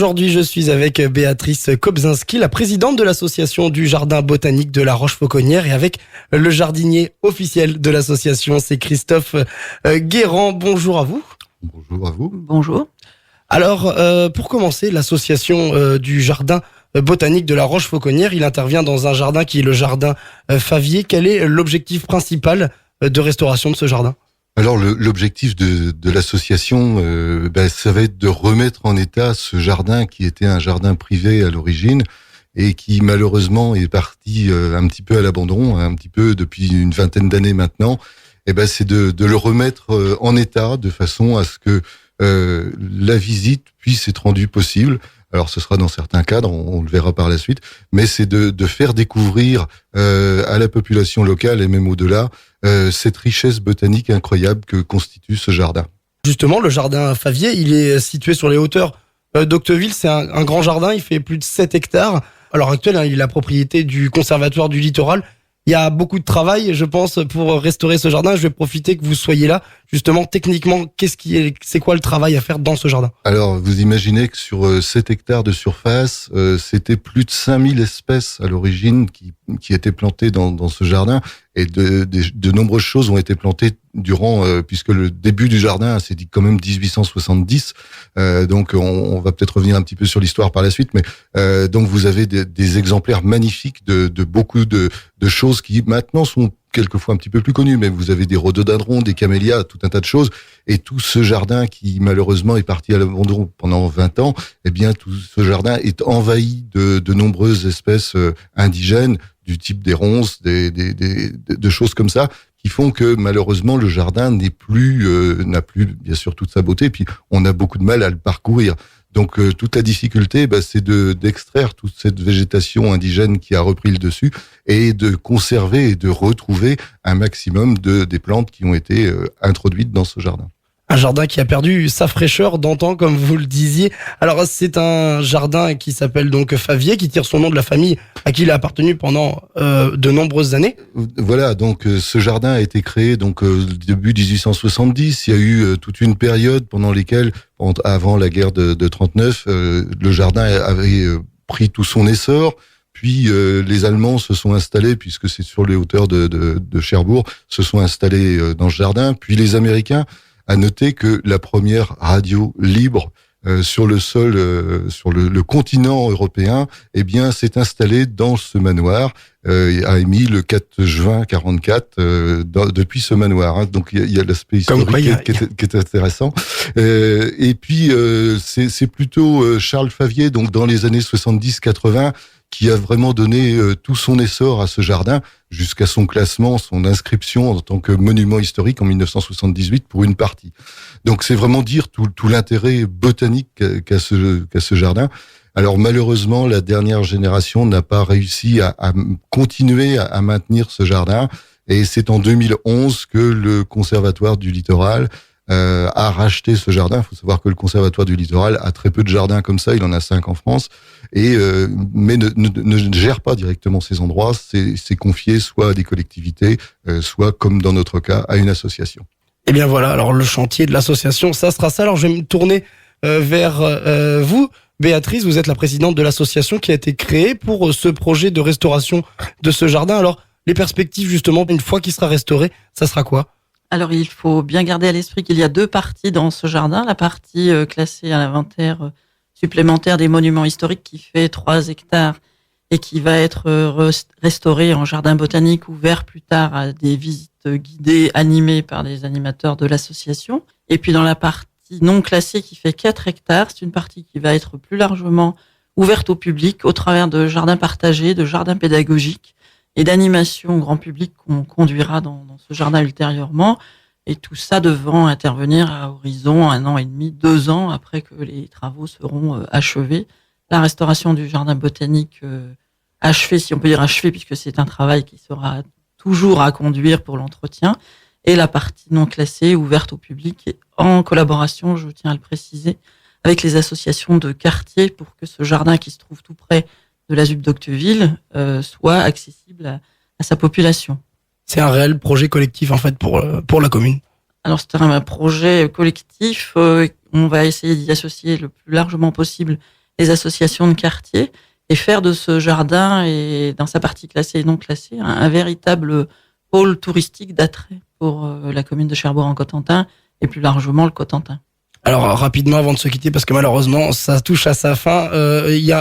Aujourd'hui, je suis avec Béatrice Kobzinski, la présidente de l'association du Jardin botanique de La Roche-Fauconnière, et avec le jardinier officiel de l'association, c'est Christophe Guérand. Bonjour à vous. Bonjour à vous. Bonjour. Alors, pour commencer, l'association du Jardin botanique de La Roche-Fauconnière, il intervient dans un jardin qui est le jardin Favier. Quel est l'objectif principal de restauration de ce jardin ? Alors l'objectif de l'association, ça va être de remettre en état ce jardin qui était un jardin privé à l'origine et qui malheureusement est parti un petit peu à l'abandon, un petit peu depuis une vingtaine d'années maintenant. C'est de le remettre en état de façon à ce que la visite puisse être rendue possible. Alors ce sera dans certains cadres, on le verra par la suite, mais c'est de faire découvrir à la population locale et même au-delà cette richesse botanique incroyable que constitue ce jardin. Justement, le jardin Favier, il est situé sur les hauteurs d'Octeville. C'est un grand jardin, il fait plus de 7 hectares. À l'heure actuelle, il est la propriété du Conservatoire du Littoral. Il y a beaucoup de travail, je pense, pour restaurer ce jardin. Je vais profiter que vous soyez là. Justement, techniquement, c'est quoi le travail à faire dans ce jardin ? Alors, vous imaginez que sur 7 hectares de surface, c'était plus de 5000 espèces à l'origine qui étaient plantées dans ce jardin. Et de nombreuses choses ont été plantées durant, puisque le début du jardin, c'est quand même 1870. Donc, on va peut-être revenir un petit peu sur l'histoire par la suite. Mais donc, vous avez des exemplaires magnifiques de beaucoup de choses qui maintenant sont quelquefois un petit peu plus connues. Mais vous avez des rhododendrons, des camélias, tout un tas de choses. Et tout ce jardin qui, malheureusement, est parti à l'abandon pendant 20 ans, tout ce jardin est envahi de nombreuses espèces indigènes, du type des ronces, de choses comme ça, qui font que malheureusement le jardin n'a plus bien sûr toute sa beauté, puis on a beaucoup de mal à le parcourir. Donc toute la difficulté, c'est d'extraire toute cette végétation indigène qui a repris le dessus et de conserver et de retrouver un maximum des plantes qui ont été introduites dans ce jardin. Un jardin qui a perdu sa fraîcheur d'antan, comme vous le disiez. Alors, c'est un jardin qui s'appelle donc Favier, qui tire son nom de la famille à qui il a appartenu pendant de nombreuses années. Voilà, donc ce jardin a été créé donc début 1870. Il y a eu toute une période pendant lesquelles, avant la guerre de 39, le jardin avait pris tout son essor. Puis les Allemands se sont installés, puisque c'est sur les hauteurs de Cherbourg, se sont installés dans ce jardin. Puis les Américains. À noter que la première radio libre sur le sol, sur le continent européen, s'est installée dans ce manoir, a émis le 4 juin 44 depuis ce manoir. Donc il y a l'aspect historique qui est intéressant. Et puis c'est plutôt Charles Favier, donc dans les années 70-80, qui a vraiment donné tout son essor à ce jardin jusqu'à son classement, son inscription en tant que monument historique en 1978 pour une partie. Donc c'est vraiment dire tout l'intérêt botanique qu'a ce jardin. Alors malheureusement, la dernière génération n'a pas réussi à continuer à maintenir ce jardin, et c'est en 2011 que le Conservatoire du Littoral a racheté ce jardin. Il faut savoir que le Conservatoire du Littoral a très peu de jardins comme ça, il en a 5 en France, mais ne gère pas directement ces endroits. C'est confié soit à des collectivités, soit, comme dans notre cas, à une association. Et bien voilà, alors le chantier de l'association, ça sera ça. Alors je vais me tourner vers vous, Béatrice, vous êtes la présidente de l'association qui a été créée pour ce projet de restauration de ce jardin. Alors les perspectives justement, une fois qu'il sera restauré, ça sera quoi ? Alors, il faut bien garder à l'esprit qu'il y a 2 parties dans ce jardin. La partie classée à l'inventaire supplémentaire des monuments historiques qui fait 3 hectares et qui va être restaurée en jardin botanique, ouvert plus tard à des visites guidées animées par les animateurs de l'association. Et puis dans la partie non classée qui fait 4 hectares, c'est une partie qui va être plus largement ouverte au public au travers de jardins partagés, de jardins pédagogiques et d'animation au grand public qu'on conduira dans ce jardin ultérieurement, et tout ça devant intervenir à horizon 1 an et demi, 2 ans après que les travaux seront achevés. La restauration du jardin botanique achevée, si on peut dire achevée, puisque c'est un travail qui sera toujours à conduire pour l'entretien, et la partie non classée ouverte au public, et en collaboration, je tiens à le préciser, avec les associations de quartier pour que ce jardin qui se trouve tout près de la ZUP d'Octeville soit accessible à sa population. C'est un réel projet collectif en fait pour la commune. Alors c'est un projet collectif. On va essayer d'y associer le plus largement possible les associations de quartier et faire de ce jardin, et dans sa partie classée et non classée, un véritable pôle touristique d'attrait pour la commune de Cherbourg-en-Cotentin et plus largement le Cotentin. Alors rapidement avant de se quitter, parce que malheureusement ça touche à sa fin,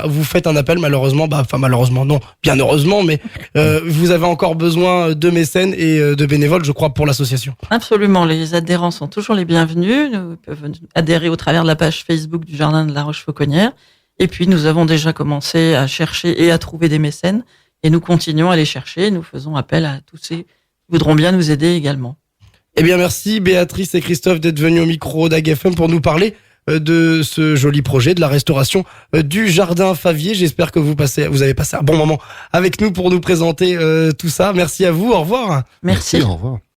vous faites un appel malheureusement, malheureusement non, bien heureusement, mais vous avez encore besoin de mécènes et de bénévoles, je crois, pour l'association. Absolument, les adhérents sont toujours les bienvenus, ils peuvent adhérer au travers de la page Facebook du Jardin de la Roche-Fauconnière, et puis nous avons déjà commencé à chercher et à trouver des mécènes, et nous continuons à les chercher, nous faisons appel à tous ceux qui voudront bien nous aider également. Eh bien, merci Béatrice et Christophe d'être venus au micro d'AGFM pour nous parler de ce joli projet de la restauration du jardin Favier. J'espère que vous avez passé un bon moment avec nous pour nous présenter tout ça. Merci à vous. Au revoir. Merci. Au revoir.